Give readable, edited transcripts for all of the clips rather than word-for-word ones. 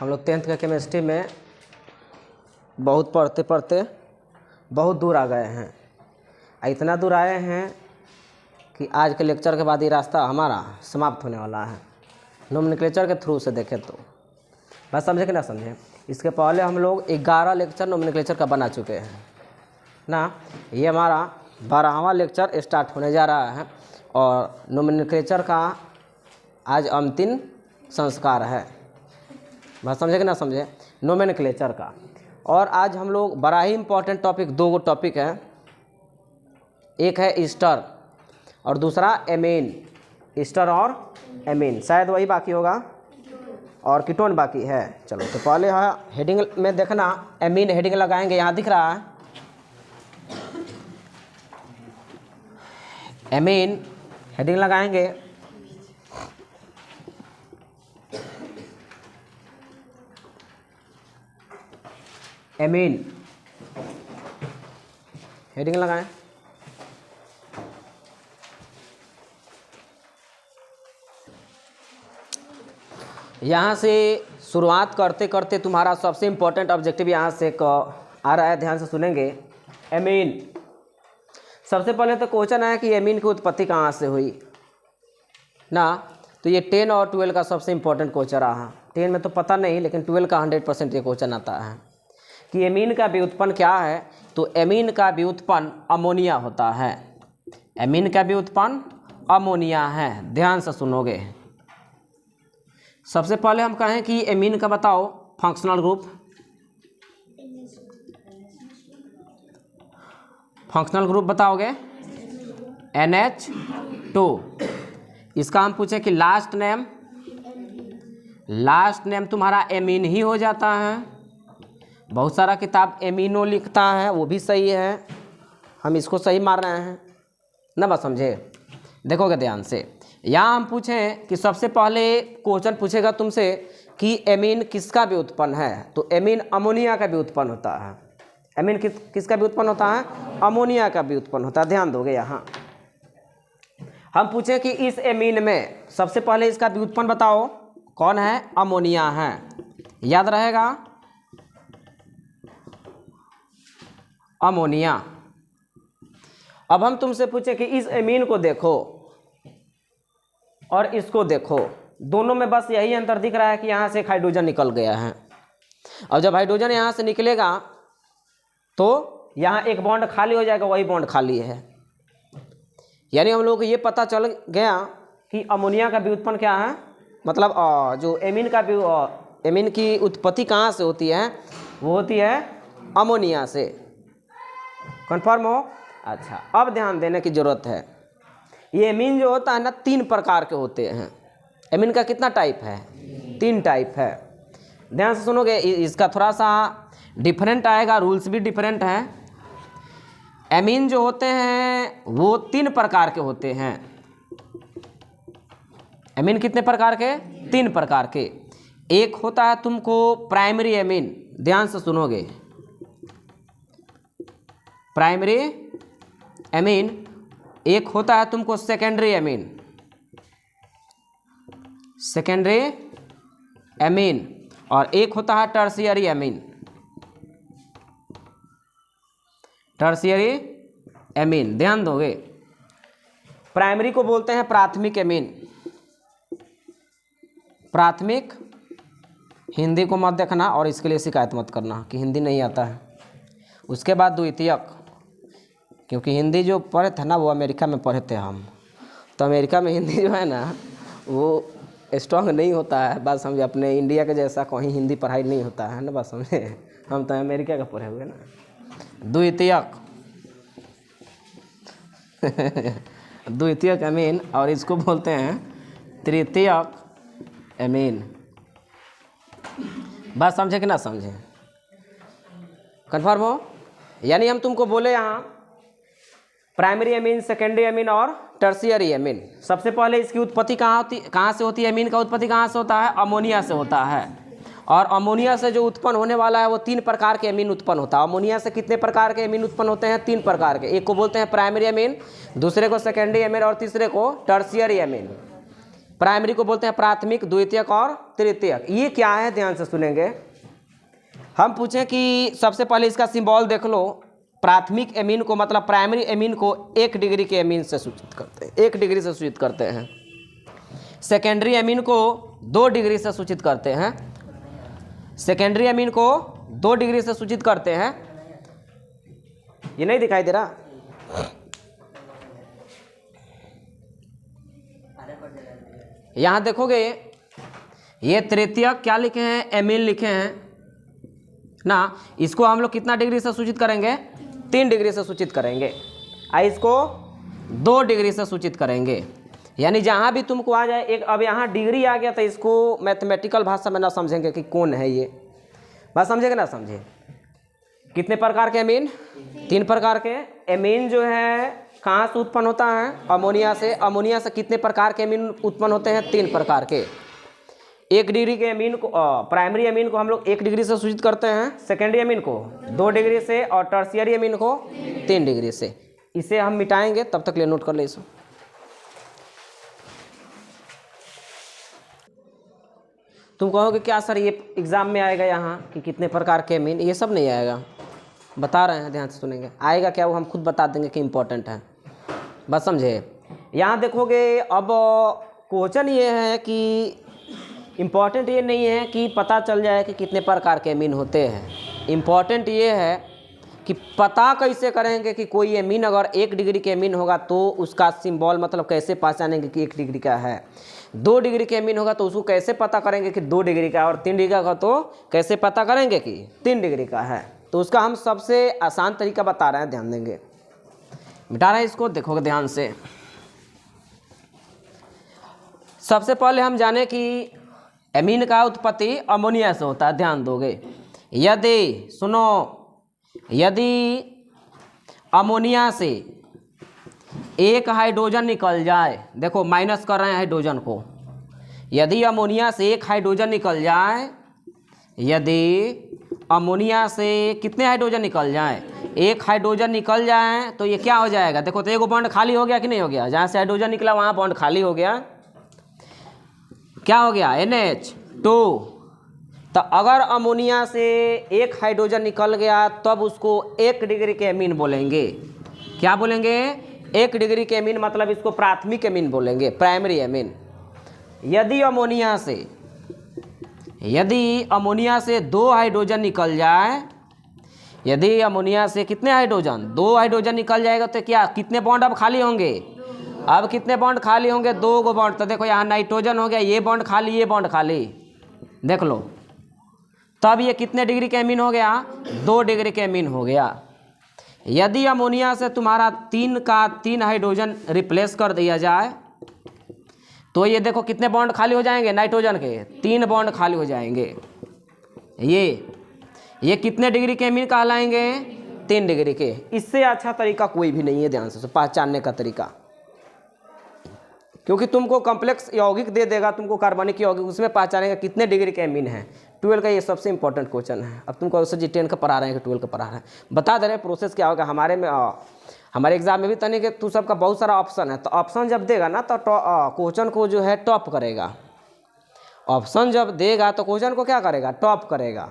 हम लोग 10th के केमिस्ट्री में बहुत पढ़ते पढ़ते बहुत दूर आ गए हैं। इतना दूर आए हैं कि आज के लेक्चर के बाद ये रास्ता हमारा समाप्त होने वाला है। नोमेनक्लेचर के थ्रू से देखें तो बात समझे कि ना समझे। इसके पहले हम लोग 11 लेक्चर नोमेनक्लेचर का बना चुके हैं ना। ये हमारा 12वां लेक्चर स्टार्ट होने जा रहा है और नोमेनक्लेचर का आज अंतिम संस्कार है। बात समझे कि ना समझे, नोमेनक्लेचर का। और आज हम लोग बड़ा ही इम्पोर्टेंट टॉपिक, 2 टॉपिक है, एक है ईस्टर और दूसरा एमीन। ईस्टर और एमीन शायद वही बाकी होगा और कीटोन बाकी है। चलो तो पहले है हेडिंग में देखना, एमीन हेडिंग लगाएंगे, यहाँ दिख रहा है एमीन हेडिंग लगाएंगे। एमीन हेडिंग लगाएं। यहाँ से शुरुआत करते करते तुम्हारा सबसे इम्पोर्टेंट ऑब्जेक्टिव यहाँ से आ रहा है, ध्यान से सुनेंगे। एमीन, सबसे पहले तो क्वेश्चन है कि एमीन की उत्पत्ति कहाँ से हुई ना। तो ये 10 और 12 का सबसे इम्पोर्टेंट क्वेश्चन रहा। 10 में तो पता नहीं, लेकिन 12 का 100% ये क्वेश्चन आता है कि एमीन का व्युत्पन्न क्या है। तो एमीन का व्युत्पन्न अमोनिया होता है। एमीन का व्युत्पन्न अमोनिया है, ध्यान से सुनोगे। सबसे पहले हम कहें कि एमीन का बताओ फंक्शनल ग्रुप। फंक्शनल ग्रुप बताओगे NH2। इसका हम पूछे कि लास्ट नेम तुम्हारा एमीन ही हो जाता है। बहुत सारा किताब एमीनो लिखता है, वो भी सही है, हम इसको सही मार रहे हैं ना। बात समझे, देखोगे ध्यान से। यहाँ हम पूछें कि सबसे पहले क्वेश्चन पूछेगा तुमसे कि एमीन किसका व्युत्पन्न है। तो एमीन अमोनिया का व्युत्पन्न होता है। एमीन किसका व्युत्पन्न होता है? अमोनिया का व्युत्पन्न होता है, ध्यान दोगे। यहाँ हम पूछें कि इस एमीन में सबसे पहले इसका व्युत्पन्न बताओ, कौन है? अमोनिया है, याद रहेगा, अमोनिया। अब हम तुमसे पूछें कि इस एमीन को देखो और इसको देखो, दोनों में बस यही अंतर दिख रहा है कि यहाँ से एक हाइड्रोजन निकल गया है। और जब हाइड्रोजन यहाँ से निकलेगा तो यहाँ एक बॉन्ड खाली हो जाएगा, वही बॉन्ड खाली है। यानी हम लोग को ये पता चल गया कि अमोनिया का व्युत्पन्न क्या है, मतलब जो एमीन की उत्पत्ति कहाँ से होती है, वो होती है अमोनिया से। कन्फर्म हो? अच्छा, अब ध्यान देने की जरूरत है। ये एमीन जो होता है ना, 3 प्रकार के होते हैं। एमीन का कितना टाइप है? 3 टाइप है। ध्यान से सुनोगे, इसका थोड़ा सा डिफरेंट आएगा, रूल्स भी डिफरेंट हैं। एमीन जो होते हैं वो 3 प्रकार के होते हैं। एमीन कितने प्रकार के? 3 प्रकार के। एक होता है तुमको प्राइमरी एमीन, ध्यान से सुनोगे। Primary amine. एक होता है तुमको सेकेंडरी एमीन, सेकेंडरी एमीन। और एक होता है टर्शियरी एमीन, टर्शियरी एमीन। ध्यान दोगे, प्राइमरी को बोलते हैं प्राथमिक एमीन। प्राथमिक, हिंदी को मत देखना और इसके लिए शिकायत मत करना कि हिंदी नहीं आता है। उसके बाद द्वितीयक, क्योंकि हिंदी जो पढ़े थे ना वो अमेरिका में पढ़े थे हम, तो अमेरिका में हिंदी जो है ना वो स्ट्रांग नहीं होता है। बात समझे, अपने इंडिया के जैसा कहीं हिंदी पढ़ाई नहीं होता है ना। बात समझे, हम तो अमेरिका का पढ़े हुए ना। द्वितीयक द्वितीयक एमीन, और इसको बोलते हैं तृतीयक एमीन। बात समझे कि ना समझे? कन्फर्म हो? यानी हम तुमको बोले यहाँ प्राइमरी एमीन, सेकेंडरी एमीन और टर्शियरी एमीन। सबसे पहले इसकी उत्पत्ति कहाँ से होती है? एमीन का उत्पत्ति कहाँ से होता है? अमोनिया से होता है। और अमोनिया से जो उत्पन्न होने वाला है वो 3 प्रकार के एमीन उत्पन्न होता है। अमोनिया से कितने प्रकार के एमीन उत्पन्न होते हैं? 3 प्रकार के। एक को बोलते हैं प्राइमरी एमीन, दूसरे को सेकेंडरी एमीन और तीसरे को टर्शियरी एमीन। प्राइमरी को बोलते हैं प्राथमिक, द्वितीयक और तृतीयक। ये क्या है ध्यान से सुनेंगे। हम पूछें कि सबसे पहले इसका सिंबल देख लो। प्राथमिक एमीन को मतलब प्राइमरी एमीन को 1 डिग्री के एमीन से सूचित करते हैं, 1 डिग्री से सूचित करते हैं। सेकेंडरी एमीन को 2 डिग्री से सूचित करते हैं, सेकेंडरी एमीन को 2 डिग्री से सूचित करते हैं। ये नहीं दिखाई दे रहा? यहां देखोगे ये तृतीयक क्या लिखे हैं, एमीन लिखे हैं ना। इसको हम लोग कितना डिग्री से सूचित करेंगे? 3 डिग्री से सूचित करेंगे। इसको 2 डिग्री से सूचित करेंगे। यानी जहाँ भी तुमको आ जाए एक, अब यहाँ डिग्री आ गया तो इसको मैथमेटिकल भाषा में ना समझेंगे कि कौन है ये, बात समझेंगे ना समझे। कितने प्रकार के एमीन? 3 प्रकार के एमीन जो है कहाँ से उत्पन्न होता है? अमोनिया से। अमोनिया से कितने प्रकार के एमीन उत्पन्न होते हैं? 3 प्रकार के। 1 डिग्री के एमीन को प्राइमरी एमीन को हम लोग 1 डिग्री से सूचित करते हैं, सेकेंडरी एमीन को 2 डिग्री से और टर्शियरी एमीन को 3 डिग्री से। इसे हम मिटाएंगे, तब तक ले नोट कर ले इसको। तुम कहोगे क्या सर ये एग्जाम में आएगा यहाँ कि कितने प्रकार के एमीन? ये सब नहीं आएगा, बता रहे हैं, ध्यान से सुनेंगे। आएगा क्या वो हम खुद बता देंगे कि इम्पोर्टेंट है, बस समझे। यहाँ देखोगे अब क्वेश्चन ये है कि इम्पॉर्टेंट ये नहीं है कि पता चल जाए कि कितने प्रकार के एमीन होते हैं। इम्पॉर्टेंट ये है कि पता कैसे करेंगे कि कोई एमीन अगर 1 डिग्री के एमीन होगा तो उसका सिंबल मतलब कैसे पहचानेंगे कि 1 डिग्री का है। 2 डिग्री के एमीन होगा तो उसको कैसे पता करेंगे कि 2 डिग्री का, और 3 डिग्री का तो कैसे पता करेंगे कि 3 डिग्री का है। तो उसका हम सबसे आसान तरीका बता रहे हैं, ध्यान देंगे। मिटा रहे हैं इसको, देखोगे ध्यान से। सबसे पहले हम जाने कि एमीन का उत्पत्ति अमोनिया से होता है, ध्यान दोगे। यदि सुनो, यदि अमोनिया से 1 हाइड्रोजन निकल जाए, देखो माइनस कर रहे हैं हाइड्रोजन को। यदि अमोनिया से 1 हाइड्रोजन निकल जाए, यदि अमोनिया से कितने हाइड्रोजन निकल जाए? 1 हाइड्रोजन निकल जाए तो ये क्या हो जाएगा? देखो तो 1 बॉन्ड खाली हो गया कि नहीं हो गया? जहाँ से हाइड्रोजन निकला वहाँ बॉन्ड खाली हो गया, क्या हो गया? NH2। तो अगर अमोनिया से 1 हाइड्रोजन निकल गया तब उसको 1 डिग्री के एमीन बोलेंगे। क्या बोलेंगे? 1 डिग्री के एमीन, मतलब इसको प्राथमिक एमीन बोलेंगे, प्राइमरी एमीन। यदि अमोनिया से 2 हाइड्रोजन निकल जाए, यदि अमोनिया से कितने हाइड्रोजन? 2 हाइड्रोजन निकल जाएगा तो क्या कितने बॉन्ड अब खाली होंगे? अब कितने बॉन्ड खाली होंगे? 2 गो बॉन्ड। तो देखो यहाँ नाइट्रोजन हो गया, ये बॉन्ड खाली, ये बॉन्ड खाली, देख लो। तब ये कितने डिग्री के एमीन हो गया? 2 डिग्री के एमीन हो गया। यदि अमोनिया से तुम्हारा 3 का 3 हाइड्रोजन रिप्लेस कर दिया जाए तो ये देखो कितने बॉन्ड खाली हो जाएंगे? नाइट्रोजन के 3 बॉन्ड खाली हो जाएंगे। ये कितने डिग्री के एमीन कहलाएंगे? 3 डिग्री के। इससे अच्छा तरीका कोई भी नहीं है, ध्यान से पहचानने का तरीका। क्योंकि तुमको कॉम्प्लेक्स यौगिक दे देगा, तुमको कार्बनिक यौगिक, उसमें पहचानेगा कितने डिग्री के एमीन है। 12 का ये सबसे इंपॉर्टेंट क्वेश्चन है। अब तुमको जी 10 का पढ़ा रहे हैं कि 12 का पढ़ा रहे हैं, बता दे रहे हैं प्रोसेस क्या होगा। हमारे एग्जाम में भी तने कि तू सबका बहुत सारा ऑप्शन है, तो ऑप्शन जब देगा ना तो क्वेश्चन को जो है टॉप करेगा। ऑप्शन जब देगा तो क्वेश्चन को क्या करेगा? टॉप करेगा।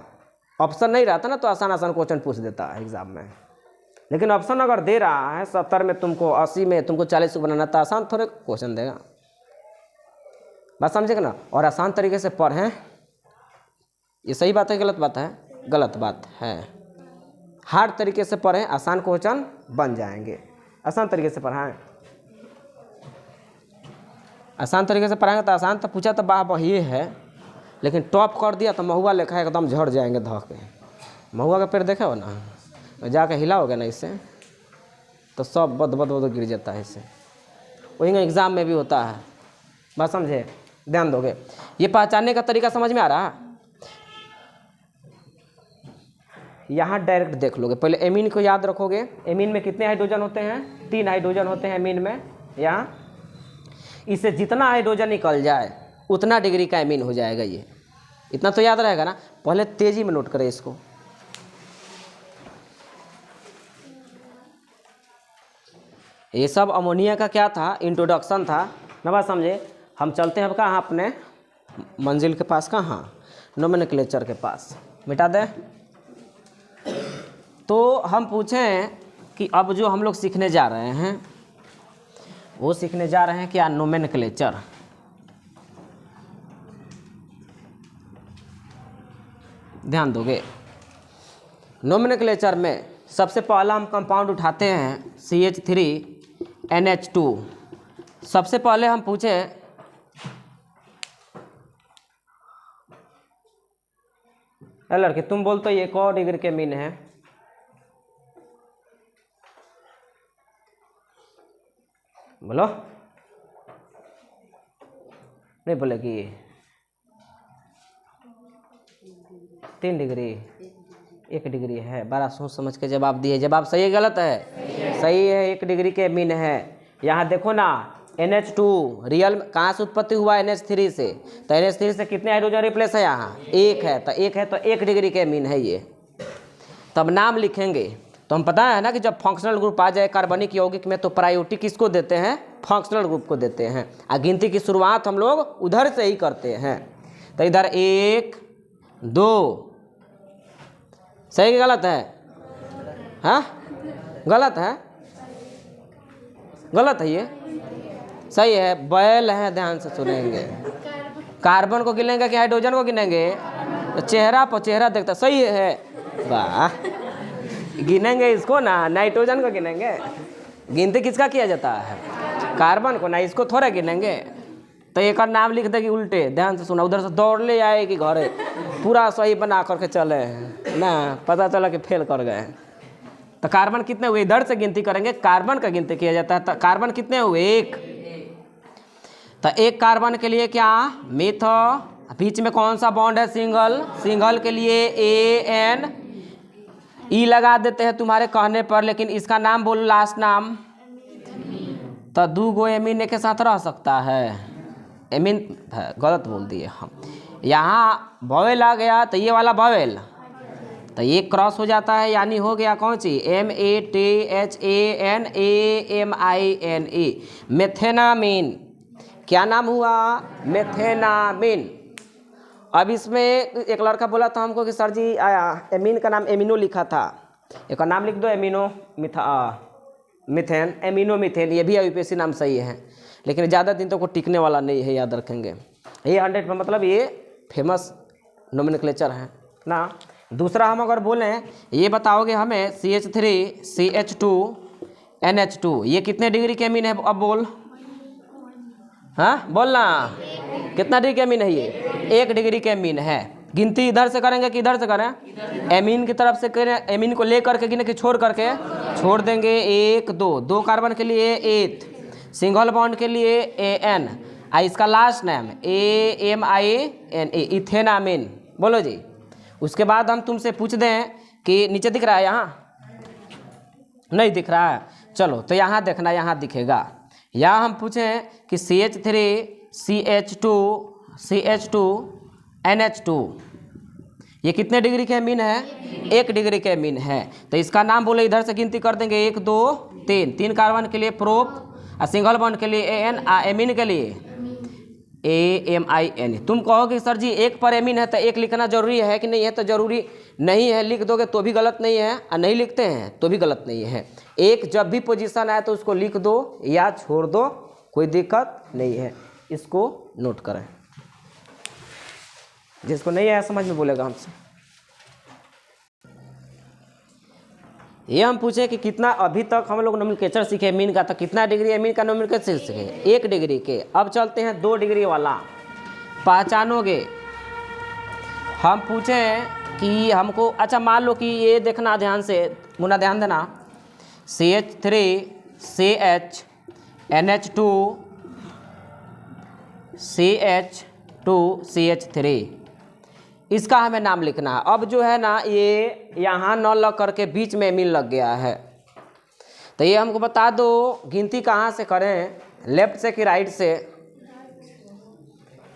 ऑप्शन नहीं रहता ना तो आसान आसान क्वेश्चन पूछ देता है एग्जाम में। लेकिन ऑप्शन अगर दे रहा है 70 में तुमको, 80 में तुमको 40 को बनाना, तो आसान थोड़े क्वेश्चन देगा, बात समझेगा ना। और आसान तरीके से पढ़ें। ये सही बात है गलत बात है? गलत बात है। हार्ड तरीके से पढ़ें, आसान क्वेश्चन बन जाएंगे। आसान तरीके से पढ़ाएं, आसान तरीके से पढ़ाएंगे तो आसान तो पूछा तो वाह ये है, लेकिन टॉप कर दिया तो महुआ लेखा एकदम झड़ जाएंगे धो के। महुआ का पेड़ देखा हो ना, जाके हिलाओगे ना इससे तो सब बद बद बद गिर जाता है इससे। वही एग्ज़ाम में भी होता है, बात समझे, ध्यान दोगे। ये पहचानने का तरीका समझ में आ रहा है? यहाँ डायरेक्ट देख लोगे। पहले एमीन को याद रखोगे। एमीन में कितने हाइड्रोजन होते हैं? 3 हाइड्रोजन होते हैं एमीन में। यहाँ इससे जितना हाइड्रोजन निकल जाए उतना डिग्री का एमीन हो जाएगा। ये इतना तो याद रहेगा ना। पहले तेजी में नोट करें इसको। ये सब अमोनिया का क्या था? इंट्रोडक्शन था ना, बात समझे। हम चलते हैं अब कहाँ, अपने मंजिल के पास, कहाँ, नोमेनक्लेचर के पास। मिटा दें। तो हम पूछें कि अब जो हम लोग सीखने जा रहे हैं वो सीखने जा रहे हैं क्या, नोमेनक्लेचर। ध्यान दोगे, नोमेनक्लेचर में सबसे पहला हम कंपाउंड उठाते हैं CH3NH2। सबसे पहले हम पूछे लड़के, तुम बोलते ये कौ डिग्री के मीन है? बोलो, नहीं बोलेगी? 3 डिग्री, 1 डिग्री है। बड़ा सोच समझ के जवाब दिए। जवाब सही है गलत है? सही है, 1 डिग्री के मीन है। यहाँ देखो ना, NH2 रियल कहाँ से उत्पत्ति हुआ? NH3 से। तो NH3 से कितने हाइड्रोजन रिप्लेस है? यहाँ 1 है। तो 1 है तो 1 डिग्री के मीन है ये। तब नाम लिखेंगे तो हम पता है ना कि जब फंक्शनल ग्रुप आ जाए कार्बनिक यौगिक में तो प्रायोरिटी किसको देते हैं? फंक्शनल ग्रुप को देते हैं। और गिनती की शुरुआत हम लोग उधर से ही करते हैं। तो इधर 1 2, सही कि गलत है? हाँ, गलत है, गलत है ये, सही है। बैल है, ध्यान से सुनेंगे। कार्बन को गिनेंगे कि हाइड्रोजन को गिनेंगे? तो चेहरा पर चेहरा देखता, सही है। वाह, गिनेंगे इसको ना, नाइट्रोजन को गिनेंगे। गिनती किसका किया जाता है? कार्बन को ना, इसको थोड़ा गिनेंगे। तो एक और नाम लिख देगी उल्टे, ध्यान से सुना। उधर से दौड़ ले आएगी घरे, पूरा सही बना करके चले ना, पता चला कि फेल कर गए। तो कार्बन कितने हुए? इधर से गिनती करेंगे, कार्बन का गिनती किया जाता है। तो कार्बन कितने हुए? 1। तो 1 कार्बन के लिए क्या? मिथ। बीच में कौन सा बॉन्ड है? सिंगल। सिंगल के लिए ANE लगा देते हैं तुम्हारे कहने पर, लेकिन इसका नाम बोलो, लास्ट नाम। तो 2 गो एमीन के साथ रह सकता है? एमीन गलत बोल दिए हम। यहाँ वॉवेल आ गया तो ये वाला वॉवेल, तो ये क्रॉस हो जाता है, यानी हो गया कौन सी? METHANAMINE, मेथेनामीन। क्या नाम हुआ? मेथेनामीन। अब इसमें एक लड़का बोला था हमको कि सर जी एमीन का नाम एमिनो लिखा था, एक नाम लिख दो एमिनो मिथेन, एमिनो मिथेन। ये भी यूपीएससी नाम सही है, लेकिन ज़्यादा दिन तक को टिकने वाला नहीं है, याद रखेंगे। ये 100 पर मतलब ये फेमस नोमेनक्लेचर है ना। दूसरा हम अगर बोलें, ये बताओगे हमें CH3CH2NH2 ये कितने डिग्री के मीन है? अब बोल, हाँ बोलना, कितना डिग्री के मीन है ये? 1 डिग्री के मीन है। गिनती इधर से करेंगे कि इधर से करें? एमीन की तरफ से करें, एमीन को ले करके गिने कि छोड़ करके? छोड़ देंगे। 1 2, 2 कार्बन के लिए 8, सिंगल बॉन्ड के लिए AN, इसका लास्ट नेम AMINE, इथेनामीन। बोलो जी। उसके बाद हम तुमसे पूछ दें कि नीचे दिख रहा है? यहाँ नहीं दिख रहा है, चलो तो यहाँ देखना, यहाँ दिखेगा। यहाँ हम पूछें कि CH3CH2NH2 ये कितने डिग्री के मीन है? 1 डिग्री के मीन है। तो इसका नाम बोले, इधर से गिनती कर देंगे 1 2 3। 3 कार्बन के लिए प्रोप, और सिंगल बॉन्ड के लिए AN, एमीन के लिए AMIN। तुम कहोगे सर जी 1 पर एमीन है तो 1 लिखना जरूरी है कि नहीं है? तो जरूरी नहीं है, लिख दोगे तो भी गलत नहीं है, और नहीं लिखते हैं तो भी गलत नहीं है। 1 जब भी पोजीशन आए तो उसको लिख दो या छोड़ दो, कोई दिक्कत नहीं है। इसको नोट करें, जिसको नहीं आया समझ में बोलेगा हमसे। ये हम पूछे कि कितना अभी तक हम लोग नोमेनक्लेचर सीखे मीन का, तो कितना डिग्री एमीन का नोमेनक्लेचर सीखे? 1 डिग्री के। अब चलते हैं 2 डिग्री वाला, पहचानोगे। हम पूछे कि हमको, अच्छा मान लो कि ये देखना ध्यान से, मुन्ना ध्यान देना, CH3CH2CH2CH3 इसका हमें नाम लिखना है। अब जो है ना, ये यहाँ न लग करके बीच में एमीन लग गया है, तो ये हमको बता दो गिनती कहाँ से करें, लेफ्ट से कि राइट से?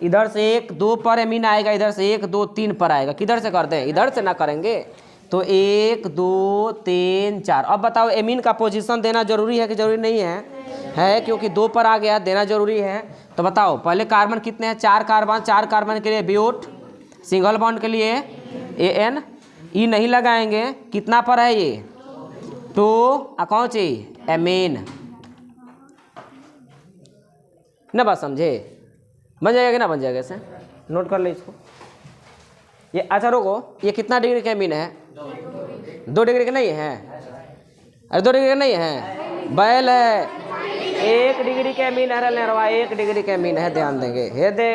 इधर से 1 2 पर एमीन आएगा, इधर से 1 2 3 पर आएगा। किधर से कर दें? इधर से ना करेंगे, तो 1 2 3 4। अब बताओ एमीन का पोजीशन देना जरूरी है कि जरूरी नहीं है क्योंकि 2 पर आ गया, देना जरूरी है। तो बताओ पहले कार्बन कितने हैं, 4 कार्बन, 4 कार्बन के लिए ब्यूट, सिंगल बॉन्ड के लिए AN, ई नहीं लगाएंगे, कितना पर है ये 2, कौन सी एमीन, ना बात समझे, बन जाएगा कि ना बन जाएगा, ऐसे नोट कर ले इसको। ये अच्छा रोको, ये कितना डिग्री का एमीन है, 2 डिग्री का नहीं है, अरे 2 डिग्री का नहीं है, बैल है, 1 डिग्री का एमीन है, 1 डिग्री का एमीन है, ध्यान देंगे। हे दे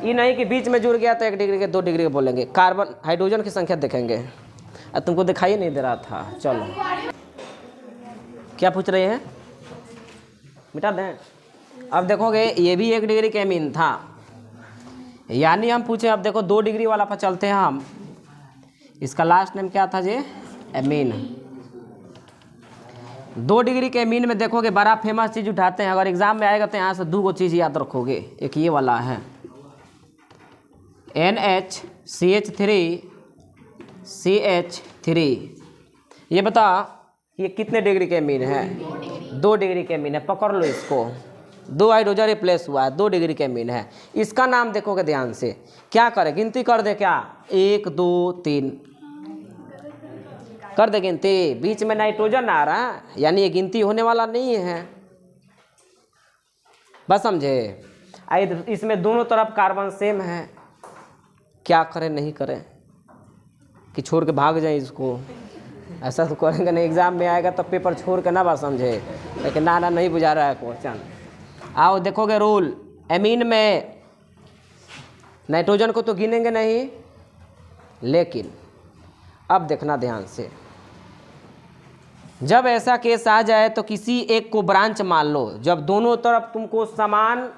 ये नहीं कि बीच में जुड़ गया तो 1 डिग्री के 2 डिग्री के बोलेंगे। कार्बन हाइड्रोजन की संख्या देखेंगे, अब तुमको दिखाई नहीं दे रहा था। चलो क्या पूछ रहे हैं, मिटा दें। अब देखोगे ये भी 1 डिग्री का एमीन था, यानी हम पूछे, अब देखो 2 डिग्री वाला पर चलते हैं हम। इसका लास्ट नेम क्या था जी, एमीन। 2 डिग्री के एमीन में देखोगे बड़ा फेमस चीज़ उठाते हैं, अगर एग्जाम में आएगा तो यहाँ से 2 चीज़ याद रखोगे। एक ये वाला है NHCH3CH3। ये बता ये कितने डिग्री के एमीन है, 2 डिग्री के एमीन है, पकड़ लो इसको। 2 हाइड्रोजन रिप्लेस हुआ है, 2 डिग्री के एमीन है। इसका नाम देखोगे ध्यान से, क्या करे, गिनती कर दे क्या, 1 2 3 कर दे गिनती। बीच में नाइट्रोजन आ रहा है, यानी ये गिनती होने वाला नहीं है, बस समझे। इसमें दोनों तरफ कार्बन सेम है, क्या करें नहीं करें कि छोड़ के भाग जाए इसको, ऐसा तो करेंगे नहीं, एग्जाम में आएगा तो पेपर छोड़ के ना बात समझे, लेकिन ना नहीं बुझा रहा है क्वेश्चन। आओ देखोगे रूल, एमीन में नाइट्रोजन को तो गिनेंगे नहीं, लेकिन अब देखना ध्यान से, जब ऐसा केस आ जाए तो किसी एक को ब्रांच मान लो। जब दोनों तरफ तुमको समान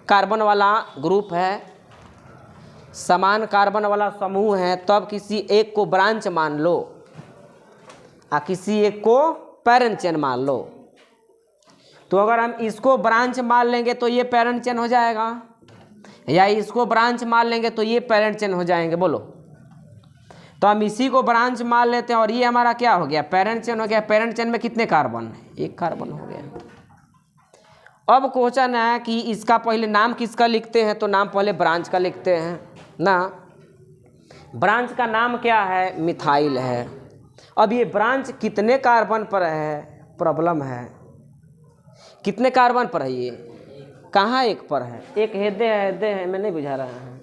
कार्बन वाला ग्रुप है, समान कार्बन वाला समूह है, तब किसी एक को ब्रांच मान लो और किसी एक को पैरेंट चेन मान लो। तो अगर हम इसको ब्रांच मान लेंगे तो ये पैरेंट चेन हो जाएगा, या इसको ब्रांच मान लेंगे तो ये पैरेंट चेन हो जाएंगे, बोलो। तो हम इसी को ब्रांच मान लेते हैं और ये हमारा क्या हो गया, पैरेंट चेन हो गया। पैरेंट चेन में कितने कार्बन, 1 कार्बन हो गया। अब क्वेश्चन है कि इसका पहले नाम किसका लिखते हैं, तो नाम पहले ब्रांच का लिखते हैं ना। ब्रांच का नाम क्या है, मिथाइल है। अब ये ब्रांच कितने कार्बन पर है, प्रॉब्लम है, कितने कार्बन पर है, ये कहाँ 1 पर है, एक हेदे है, मैं नहीं बुझा रहा है।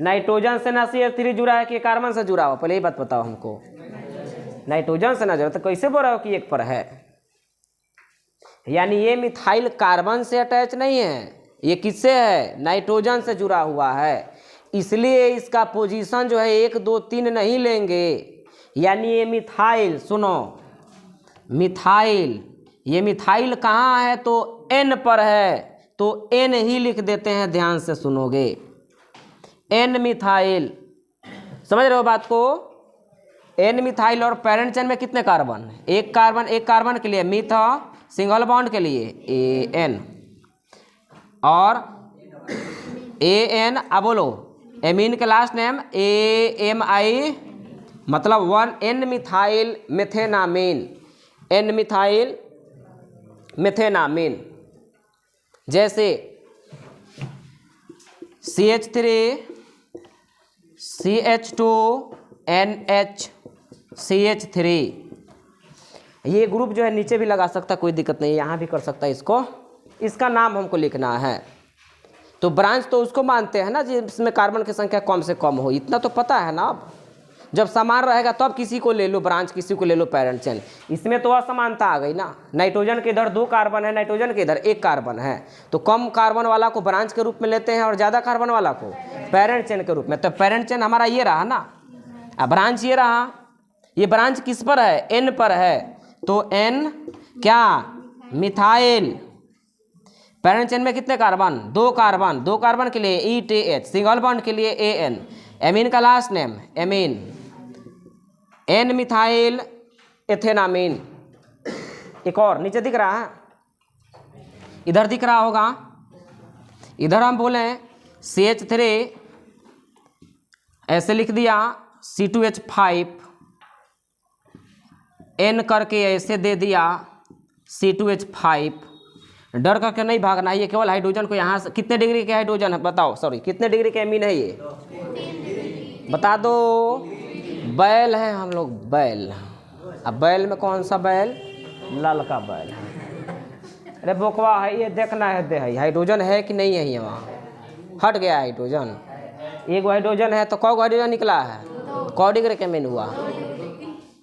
नाइट्रोजन से ना CH3 जुड़ा है कि कार्बन से जुड़ा हो, पहले ये बात बताओ हमको। नाइट्रोजन से ना जुड़ा तो कैसे बोल रहे हो कि 1 पर है, यानी ये मिथाइल कार्बन से अटैच नहीं है, ये किससे है, नाइट्रोजन से जुड़ा हुआ है। इसलिए इसका पोजीशन जो है 1 2 3 नहीं लेंगे, यानी ये मिथाइल, सुनो मिथाइल, ये मिथाइल कहाँ है तो N पर है, तो N ही लिख देते हैं, ध्यान से सुनोगे, N मिथाइल, समझ रहे हो बात को। N मिथाइल और पैरेंट चेन में कितने कार्बन, 1 कार्बन, 1 कार्बन के लिए मिथा, सिंगल बॉन्ड के लिए AN और AN। अब बोलो एमीन के लास्ट नेम AMI, मतलब 1N मिथाइल मेथेनामीन, N मिथाइल मेथेनामीन। जैसे CH3 CH2 NH CH3, ये ग्रुप जो है नीचे भी लगा सकता, कोई दिक्कत नहीं, यहाँ भी कर सकता है इसको। इसका नाम हमको लिखना है। तो ब्रांच तो उसको मानते हैं ना जिसमें कार्बन की संख्या कम से कम हो, इतना तो पता है ना। अब जब समान रहेगा तब किसी को ले लो ब्रांच, किसी को ले लो पैरेंट चेन। इसमें तो असमानता आ गई ना, नाइट्रोजन के इधर 2 कार्बन है, नाइट्रोजन के इधर 1 कार्बन है, तो कम कार्बन वाला को ब्रांच के रूप में लेते हैं और ज़्यादा कार्बन वाला को पैरेंट चेन के रूप में। तो पैरेंट चेन हमारा ये रहा ना, अब ब्रांच ये रहा। ये ब्रांच किस पर है, N पर है, तो N क्या, मिथाइल। पैरेंट चेन में कितने कार्बन, 2 कार्बन, 2 कार्बन के लिए ETH, सिंगल बॉन्ड के लिए AN। एमीन का last name amine, N methyl ethanamine. एक और नीचे दिख रहा है, इधर दिख रहा होगा, इधर हम बोले CH3 ऐसे लिख दिया, C2H5 N करके ऐसे दे दिया C2H5, डर करके नहीं भागना है, ये केवल हाइड्रोजन को यहाँ से, कितने डिग्री के हाइड्रोजन है बताओ, सॉरी कितने डिग्री के एमीन है ये, बता दो। बैल है हम लोग, बैल। अब बैल में कौन सा बैल, लाल का बैल। अरे बोकवा है ये, देखना है हाइड्रोजन है कि नहीं है, ये वहाँ हट गया हाइड्रोजन, एक हाइड्रोजन है तो कौ हाइड्रोजन निकला है, कौ डिग्री के मीन हुआ,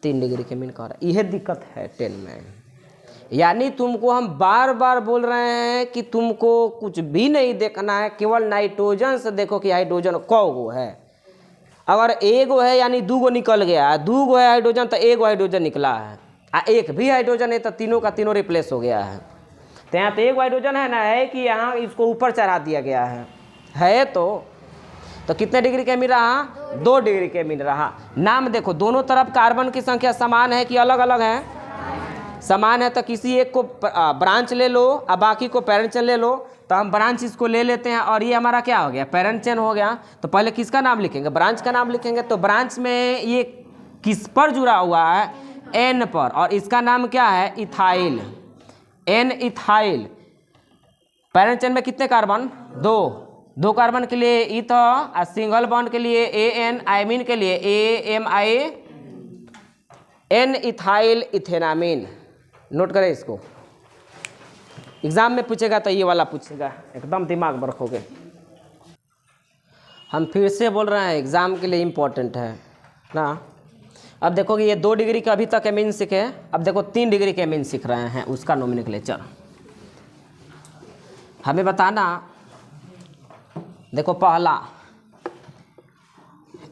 3 डिग्री के मीन कह रहा है। यह दिक्कत है 10 में। यानी तुमको हम बार बार बोल रहे हैं कि तुमको कुछ भी नहीं देखना है, केवल नाइट्रोजन से देखो कि हाइड्रोजन कौ गो है। अगर एगो है यानी 2 गो निकल गया है, 2 गो है हाइड्रोजन तो 1 हाइड्रोजन निकला है, एक भी हाइड्रोजन है तो तीनों का तीनों रिप्लेस हो गया है। तो यहाँ तो 1 हाइड्रोजन है ना, है कि यहाँ इसको ऊपर चढ़ा दिया गया है तो कितने डिग्री के मीन रहा, 2 डिग्री के मीन रहा। नाम देखो, दोनों तरफ कार्बन की संख्या समान है कि अलग अलग है, समान है, तो किसी एक को ब्रांच ले लो और बाकी को पैरेंट चेन ले लो। तो हम ब्रांच इसको ले लेते हैं और ये हमारा क्या हो गया, पैरेंट चेन हो गया। तो पहले किसका नाम लिखेंगे, ब्रांच का नाम लिखेंगे। तो ब्रांच में ये किस पर जुड़ा हुआ है, N पर, और इसका नाम क्या है, ethyl, N ethyl. Parent chain में कितने कार्बन, 2 कार्बन के लिए इथ, और सिंगल बॉन्ड के लिए AN, आयमीन के लिए AMI, N इथाइल इथेनामीन। नोट करें इसको, एग्जाम में पूछेगा तो ये वाला पूछेगा, एकदम दिमाग में रखोगे। हम फिर से बोल रहे हैं एग्जाम के लिए इम्पोर्टेंट है ना। अब देखो कि ये 2 डिग्री के अभी तक एमीन सीखे, अब देखो 3 डिग्री के एमीन सीख रहे हैं, उसका नोमेनक्लेचर हमें बताना। देखो पहला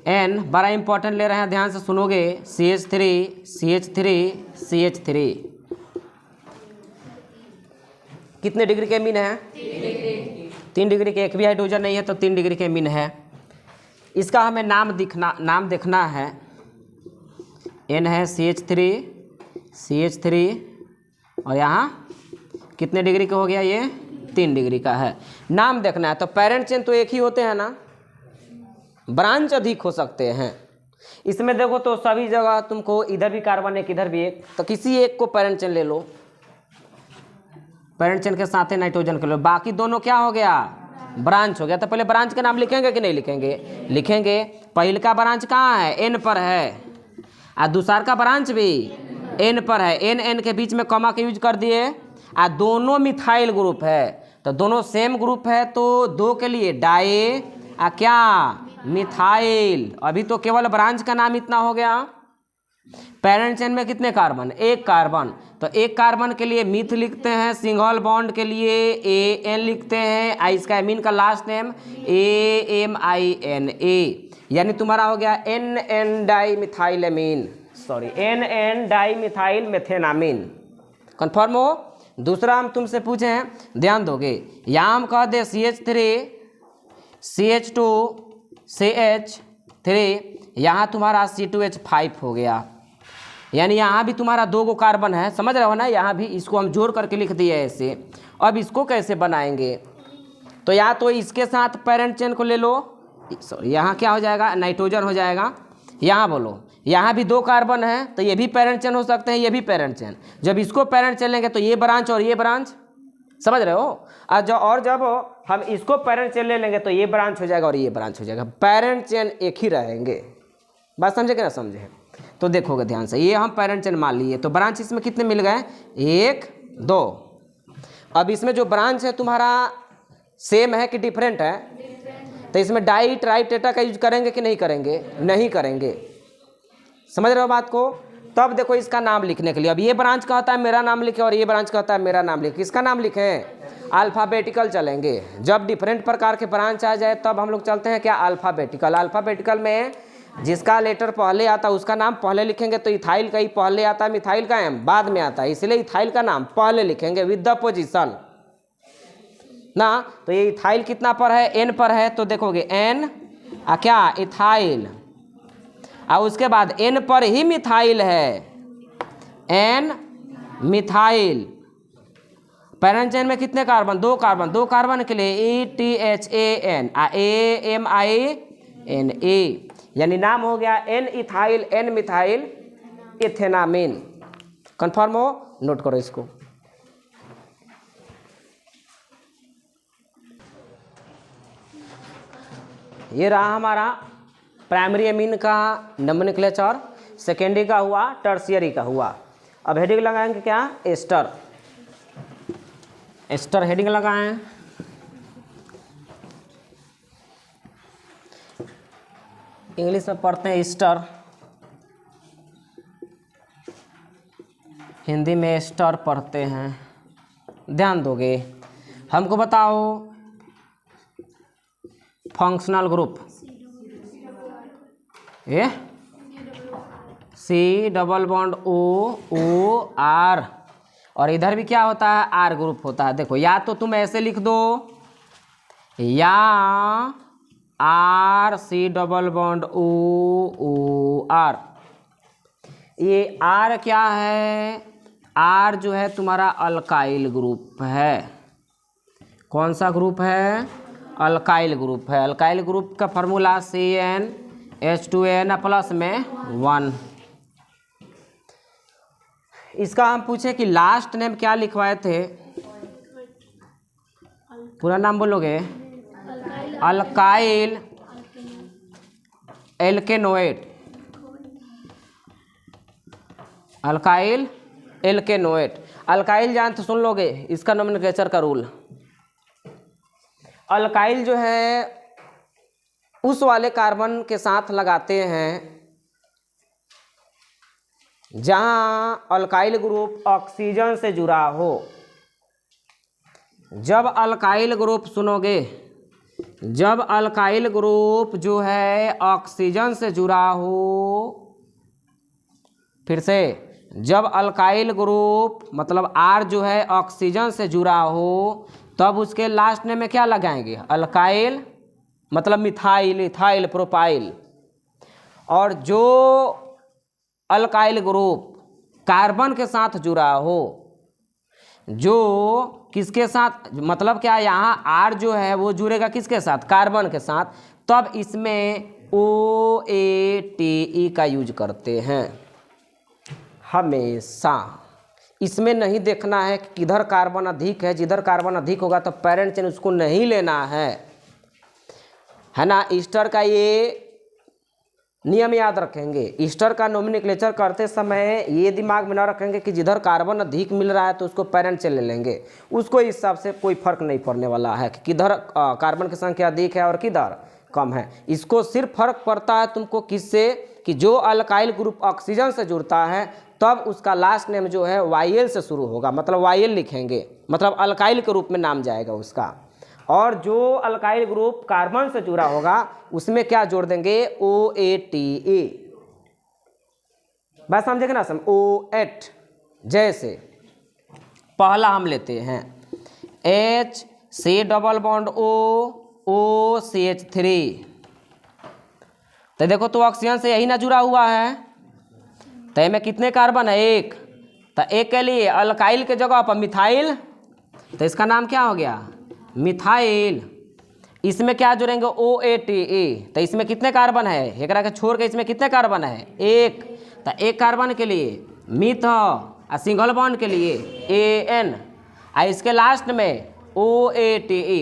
N बड़ा इंपॉर्टेंट ले रहे हैं, ध्यान से सुनोगे, CH3 CH3 CH3 कितने डिग्री के मीन है, 3 डिग्री के, एक भी हाइड्रोजन नहीं है तो 3 डिग्री के मीन है। इसका हमें नाम देखना है। N है CH3 और यहाँ कितने डिग्री का हो गया, ये 3 डिग्री का है। नाम देखना है। तो पैरेंट चेन तो एक ही होते हैं ना, ब्रांच अधिक हो सकते हैं। इसमें देखो तो सभी जगह तुमको इधर भी कार्बन एक इधर भी एक, तो किसी एक को पैरेंट चेन ले लो, पैरेंट चेन के साथ नाइट्रोजन के लो, बाकी दोनों क्या हो गया, ब्रांच हो गया। तो पहले ब्रांच का नाम लिखेंगे कि नहीं लिखेंगे, लिखेंगे। पहले का ब्रांच कहाँ है, N पर है, और दूसरा का ब्रांच भी N पर है, N के बीच में कॉमा का यूज कर दिए, और दोनों मिथाइल ग्रुप है, तो दोनों सेम ग्रुप है, तो 2 के लिए डाई और क्या मिथाइल। अभी तो केवल ब्रांच का नाम इतना हो गया। पैरेंट चेन में कितने कार्बन, 1 कार्बन, तो 1 कार्बन के लिए मिथ लिखते हैं, सिंगल बॉन्ड के लिए AN लिखते हैं, इसका एमीन का लास्ट नेम AMINA, यानी तुम्हारा हो गया NN dimethylamine, sorry NN dimethyl methanamine. Confirm हो। दूसरा हम तुमसे पूछे हैं, ध्यान दोगे, यहाँ हम कह दे CH3 CH2 CH3, यहाँ तुम्हारा C2H5 हो गया, यानी यहाँ भी तुम्हारा 2 गो कार्बन है, समझ रहे हो ना। यहाँ भी इसको हम जोड़ करके लिख दिए ऐसे। अब इसको कैसे बनाएंगे, तो या तो इसके साथ पैरेंट चेन को ले लो, यहाँ क्या हो जाएगा, नाइट्रोजन हो जाएगा। यहाँ बोलो, यहाँ भी 2 कार्बन है तो ये भी पैरेंट चेन हो सकते हैं, ये भी पैरेंट चेन। जब इसको पैरेंट चेन लेंगे तो ये ब्रांच और ये ब्रांच, समझ रहे हो। और जब हम इसको पैरेंट चेन ले लेंगे तो ये ब्रांच हो जाएगा और ये ब्रांच हो जाएगा, पैरेंट चेन एक ही रहेंगे। बात समझे कि ना समझे। तो देखोगे ध्यान से, ये हम पैरेंट चेन मान लिए, तो ब्रांच इसमें कितने मिल गए, 1 2। अब इसमें जो ब्रांच है तुम्हारा सेम है कि डिफरेंट है, तो इसमें डाई ट्राई टेट्रा का यूज करेंगे कि नहीं करेंगे, नहीं करेंगे। समझ रहे हो बात को। तब देखो इसका नाम लिखने के लिए, अब ये ब्रांच कहता है मेरा नाम लिखे और ये ब्रांच कहता है मेरा नाम लिखे, किसका नाम लिखें, अल्फ़ाबेटिकल चलेंगे। जब डिफरेंट प्रकार के ब्रांच आ जाए तब हम लोग चलते हैं क्या, अल्फ़ाबेटिकल। अल्फ़ाबेटिकल में जिसका लेटर पहले आता है उसका नाम पहले लिखेंगे, तो इथाइल का ही पहले आता है, मिथाइल का एम बाद में आता है, इसलिए इथाइल का नाम पहले लिखेंगे विद द पोजीशन ना। तो ये इथाइल कितना पर है, N पर है, तो देखोगे N क्या इथाइल, और उसके बाद N पर ही मिथाइल है, N मिथाइल। पैरेंट चेन में कितने कार्बन, 2 कार्बन, 2 कार्बन के लिए ETHAN AMINA, यानी नाम हो गया N ethyl N methyl ethanamine. Confirm हो, नोट करो इसको। ये रहा हमारा प्राइमरी एमीन का नोमेनक्लेचर, सेकेंडरी का हुआ, टर्शियरी का हुआ। अब हेडिंग लगाएंगे क्या, एस्टर। एस्टर हेडिंग लगाएं। इंग्लिश में पढ़ते हैं ईस्टर, हिंदी में एस्टर पढ़ते हैं। ध्यान दोगे। हमको बताओ फंक्शनल ग्रुप, ये C double bond O R, और इधर भी क्या होता है, आर ग्रुप होता है। देखो या तो तुम ऐसे लिख दो, या R C double bond O R. ये आर क्या है, आर जो है तुम्हारा अल्काइल ग्रुप है। कौन सा ग्रुप है, अल्काइल ग्रुप है। अल्काइल ग्रुप का फार्मूला CnH2n प्लस में 1। इसका हम पूछे कि लास्ट नेम क्या लिखवाए थे, पूरा नाम बोलोगे, alkyl alkanoate, alkyl alkanoate. Alkyl जान तो सुन लोगे, इसका नोमेनक्लेचर का रूल। अल्काइल जो है उस वाले कार्बन के साथ लगाते हैं जहां अल्काइल ग्रुप ऑक्सीजन से जुड़ा हो। जब अल्काइल ग्रुप सुनोगे, जब अल्काइल ग्रुप जो है ऑक्सीजन से जुड़ा हो, फिर से जब अल्काइल ग्रुप मतलब आर जो है ऑक्सीजन से जुड़ा हो, तब उसके लास्ट नेम में क्या लगाएंगे, अल्काइल मतलब मिथाइल, इथाइल, प्रोपाइल। और जो अल्काइल ग्रुप कार्बन के साथ जुड़ा हो, जो किसके साथ, मतलब क्या, यहाँ आर जो है वो जुड़ेगा किसके साथ, कार्बन के साथ, तब इसमें OATE का यूज करते हैं हमेशा। इसमें नहीं देखना है कि किधर कार्बन अधिक है, जिधर कार्बन अधिक होगा तो पेरेंट चेन उसको नहीं लेना है ना। ईस्टर का ये नियम याद रखेंगे। ईस्टर का नोमेनक्लेचर करते समय ये दिमाग में ना रखेंगे कि जिधर कार्बन अधिक मिल रहा है तो उसको पेरेंट चेन ले लेंगे। उसको इस हिसाब से कोई फर्क नहीं पड़ने वाला है कि किधर कार्बन की संख्या अधिक है और किधर कम है। इसको सिर्फ फर्क पड़ता है तुमको किससे, कि जो अल्काइल ग्रुप ऑक्सीजन से जुड़ता है तब उसका लास्ट नेम जो है YL से शुरू होगा, मतलब YL लिखेंगे, मतलब अल्काइल के रूप में नाम जाएगा उसका। और जो अल्काइल ग्रुप कार्बन से जुड़ा होगा उसमें क्या जोड़ देंगे, OATE। बात समझेगा ना, OAT। जैसे पहला हम लेते हैं HC डबल बॉन्ड OCH3, तो देखो तो ऑक्सीजन से यही ना जुड़ा हुआ है, तो इसमें कितने कार्बन है, एक। तो एक के लिए अल्काइल के जगह पर मिथाइल, तो इसका नाम क्या हो गया, मिथाइल। इसमें क्या जुड़ेंगे, OATE, तो इसमें कितने कार्बन है, एक के छोड़ के इसमें कितने कार्बन है, एक। तो एक कार्बन के लिए मिथ और सिंगल बॉन्ड के लिए AN, और इसके लास्ट में OATE।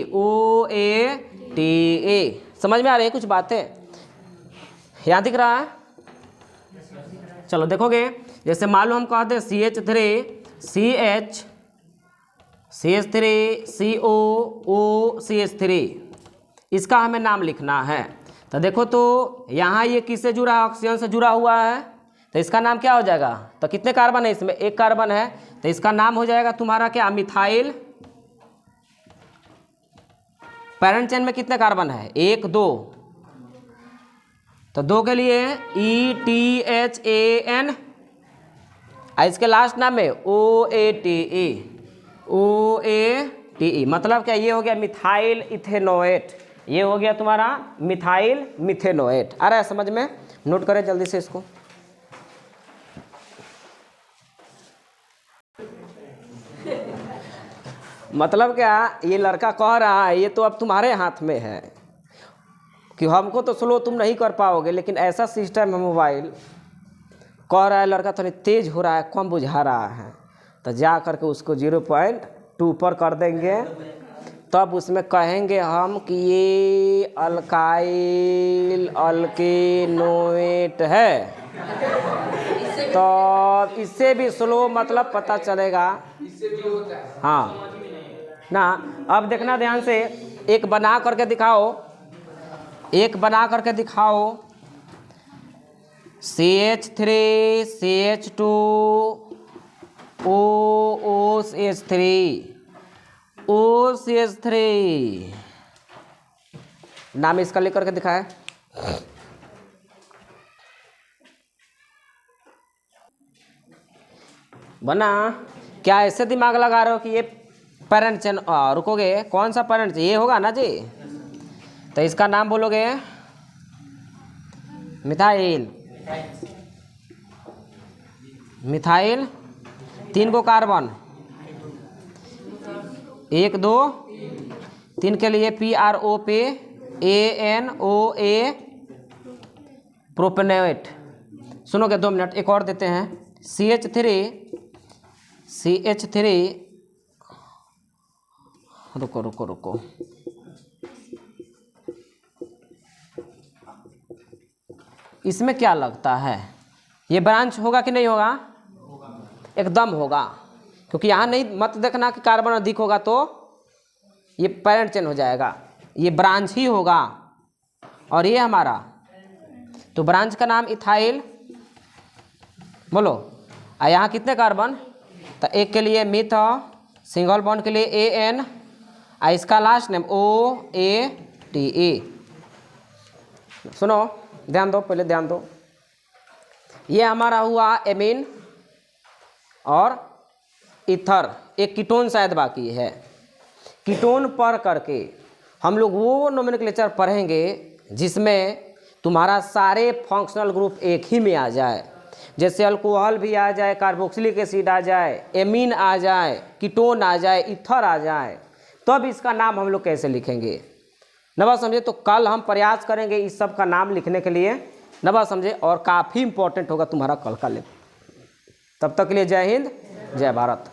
समझ में आ रही है कुछ बातें, यहाँ दिख रहा है। चलो देखोगे, जैसे मान लो हम कहते हैं CH3CH3CO इसका हमें नाम लिखना है। तो देखो तो यहाँ ये किससे जुड़ा है, ऑक्सीजन से जुड़ा हुआ है, तो इसका नाम क्या हो जाएगा, तो कितने कार्बन है इसमें, एक कार्बन है, तो इसका नाम हो जाएगा तुम्हारा क्या, मिथाइल। पैरेंट चेन में कितने कार्बन है, एक, दो, तो दो के लिए ETHAN, इसके लास्ट नाम है OATE। मतलब क्या, ये हो गया मिथाइल इथेनोएट, ये हो गया तुम्हारा मिथाइल मिथेनोएट। आ रहा है समझ में, नोट करें जल्दी से इसको। मतलब क्या, ये लड़का कह रहा है ये तो अब तुम्हारे हाथ में है कि हमको तो स्लो तुम नहीं कर पाओगे, लेकिन ऐसा सिस्टम है मोबाइल, कह रहा है लड़का थोड़ी तेज हो रहा है, कम बुझा रहा है, तो जा करके उसको 0.2 पर कर देंगे। तब उसमें कहेंगे हम कि ये अल्काइल अल्केनोएट है। तो इससे भी स्लो मतलब पता चलेगा। हाँ ना, अब देखना ध्यान से, एक बना करके दिखाओ, एक बना करके दिखाओ। CH3 CH2 OCH3 OCH3 नाम इसका लेकर के दिखाए। बना, क्या ऐसे दिमाग लगा रहे हो कि ये पैरेंट चेन, रुकोगे, कौन सा पैरेंट, ये होगा ना जी, तो इसका नाम बोलोगे मिथाइल। मिथाइल 3 गो कार्बन, 1 2 3 के लिए PRO पे ANOA प्रोपेनोएट। सुनोगे 2 मिनट, एक और देते हैं। CH3 रुको, इसमें क्या लगता है, ये ब्रांच होगा कि नहीं होगा? एकदम होगा, क्योंकि यहाँ नहीं मत देखना कि कार्बन अधिक होगा तो ये पैरेंट चेन हो जाएगा, ये ब्रांच ही होगा। और ये हमारा, तो ब्रांच का नाम इथाइल बोलो। और यहाँ कितने कार्बन, तो एक के लिए मिथ, सिंगल बॉन्ड के लिए AN, और इसका लास्ट नेम OATE। सुनो, ध्यान दो, पहले ध्यान दो। ये हमारा हुआ एमीन और इथर, एक कीटोन शायद बाकी है। कीटोन पढ़ करके हम लोग वो नोमेनक्लेचर पढ़ेंगे जिसमें तुम्हारा सारे फंक्शनल ग्रुप एक ही में आ जाए, जैसे अल्कोहल भी आ जाए, कार्बोक्सिलिक एसिड आ जाए, एमीन आ जाए, कीटोन आ जाए, इथर आ जाए, तब इसका नाम हम लोग कैसे लिखेंगे। न बात समझे? तो कल हम प्रयास करेंगे इस सब का नाम लिखने के लिए, न बात समझे, और काफ़ी इंपॉर्टेंट होगा तुम्हारा कल का लेक्चर। तब तक के लिए जय हिंद, जय भारत।